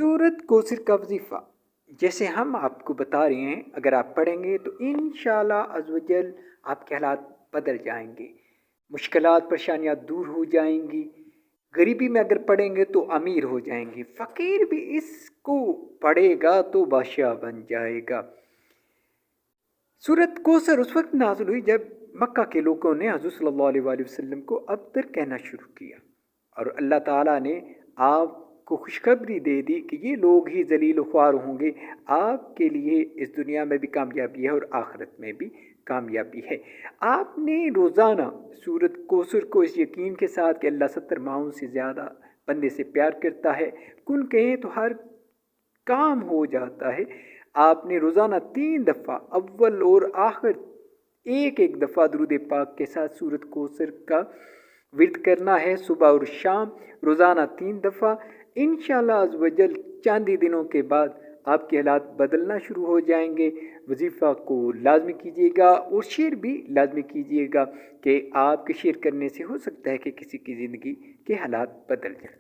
सूरत कोसर का वजीफ़ा जैसे हम आपको बता रहे हैं, अगर आप पढ़ेंगे तो इंशाअल्लाह अज़्वजल आपके हालात बदल जाएंगे, मुश्किलात परेशानियाँ दूर हो जाएंगी। गरीबी में अगर पढ़ेंगे तो अमीर हो जाएंगे, फ़कीर भी इसको पढ़ेगा तो बादशाह बन जाएगा। सूरत कोसर उस वक्त नाज़िल हुई जब मक्का के लोगों ने हज़रत सल्लल्लाहु अलैहि वसल्लम को अब्तर कहना शुरू किया और अल्लाह ताला ने आपको खुशखबरी दे दी कि ये लोग ही ज़लील ख्वार होंगे, आपके लिए इस दुनिया में भी कामयाबी है और आखिरत में भी कामयाबी है। आपने रोज़ाना सूरत कोसर को इस यकीन के साथ कि अल्लाह 70 माहों से ज़्यादा बंदे से प्यार करता है, कुन कहें तो हर काम हो जाता है, आपने रोज़ाना 3 दफ़ा अव्वल और आखिर एक दफ़ा दुरूद पाक के साथ सूरत कोसर का विर्द करना है, सुबह और शाम रोज़ाना 3 दफ़ा। इंशाअल्लाह अज़्ज़ वजल चंद दिनों के बाद आपके हालात बदलना शुरू हो जाएंगे। वजीफ़ा को लाजमी कीजिएगा और शेर भी लाजमी कीजिएगा कि आपके शेर करने से हो सकता है कि किसी की ज़िंदगी के हालात बदल जाए।